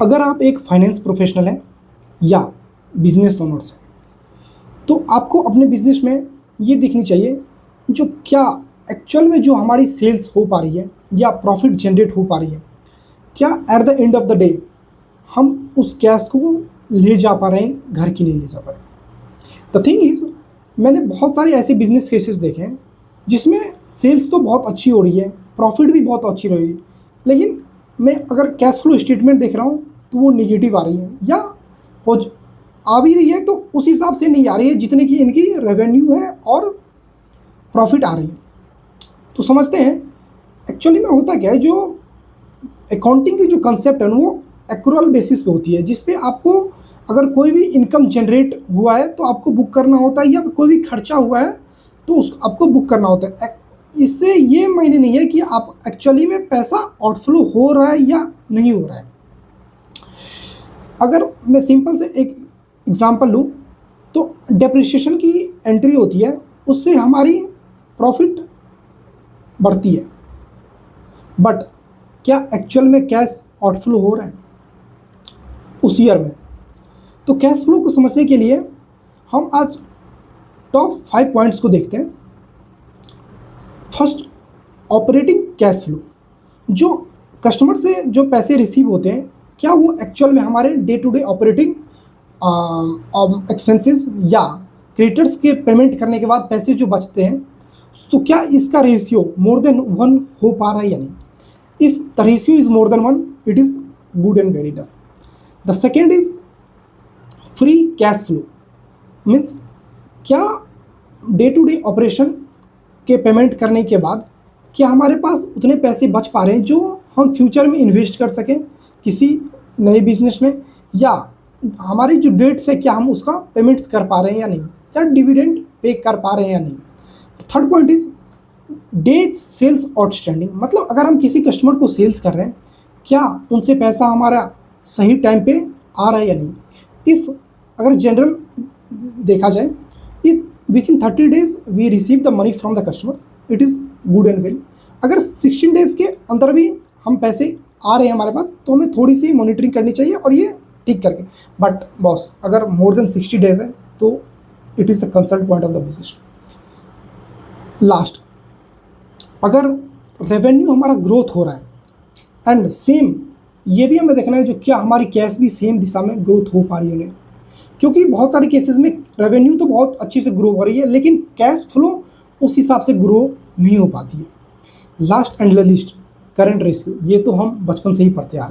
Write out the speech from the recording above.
अगर आप एक फाइनेंस प्रोफेशनल हैं या बिजनेस ओनर्स हैं, तो आपको अपने बिजनेस में ये देखनी चाहिए जो क्या एक्चुअल में जो हमारी सेल्स हो पा रही है या प्रॉफिट जनरेट हो पा रही है, क्या at the end of the day हम उस कैश को ले जा पा रहे हैं, घर की नहीं ले जा पा रहे हैं। द थिंग इज़, मैंने बहुत सारे ऐसे बिजनेस केसेस देखे हैं जिसमें सेल्स तो बहुत अच्छी हो रही है, प्रॉफिट भी बहुत अच्छी रही है, लेकिन मैं अगर कैश फ्लो स्टेटमेंट देख रहा हूँ तो वो निगेटिव आ रही है या आ भी रही है तो उस हिसाब से नहीं आ रही है जितने की इनकी रेवेन्यू है और प्रॉफिट आ रही है। तो समझते हैं एक्चुअली में होता क्या है। जो अकाउंटिंग की जो कंसेप्ट है वो एक्रूअल बेसिस पे होती है, जिस पे आपको अगर कोई भी इनकम जनरेट हुआ है तो आपको बुक करना होता है, या कोई भी खर्चा हुआ है तो उस आपको बुक करना होता है। इससे ये मायने नहीं है कि आप एक्चुअली में पैसा आउटफ्लो हो रहा है या नहीं हो रहा है। अगर मैं सिंपल से एक एग्जांपल लूँ तो डेप्रिसिएशन की एंट्री होती है, उससे हमारी प्रॉफिट बढ़ती है, बट क्या एक्चुअल में कैश आउटफ्लो हो रहा है उस ईयर में? तो कैश फ्लो को समझने के लिए हम आज टॉप 5 पॉइंट्स को देखते हैं। First, operating cash flow. जो कस्टमर से जो पैसे रिसीव होते हैं, क्या वो एक्चुअल में हमारे day to day operating expenses या क्रेडिटर्स के पेमेंट करने के बाद पैसे जो बचते हैं, तो क्या इसका रेशियो मोर देन 1 हो पा रहा है या नहीं? If the ratio is more than 1, it is good and very tough. The second is free cash flow. Means क्या डे टू डे ऑपरेशन के पेमेंट करने के बाद क्या हमारे पास उतने पैसे बच पा रहे हैं जो हम फ्यूचर में इन्वेस्ट कर सकें किसी नए बिजनेस में, या हमारी जो डेट्स है क्या हम उसका पेमेंट्स कर पा रहे हैं या नहीं, या डिविडेंड पे कर पा रहे हैं या नहीं। Third point is day sales outstanding. मतलब अगर हम किसी कस्टमर को सेल्स कर रहे हैं, क्या उनसे पैसा हमारा सही टाइम पे आ रहा है या नहीं। इफ़ अगर जनरल देखा जाए, if within 30 days we receive the money from the customers, it is good and well. अगर 16 days के अंदर भी हम पैसे आ रहे हैं हमारे पास, तो हमें थोड़ी सी मॉनिटरिंग करनी चाहिए और ये ठीक करके। बट बॉस, अगर मोर देन 60 days है तो it is a consult point of the business. Last, अगर रेवेन्यू हमारा ग्रोथ हो रहा है एंड सेम ये भी हमें देखना है जो क्या हमारी कैश भी सेम दिशा में ग्रोथ हो पा रही है उन्हें, क्योंकि बहुत सारे केसेस में रेवेन्यू तो बहुत अच्छी से ग्रो हो रही है लेकिन कैश फ्लो उस हिसाब से ग्रो नहीं हो पाती है। Last and list, current ratio. ये तो हम बचपन से ही पढ़ते आ रहे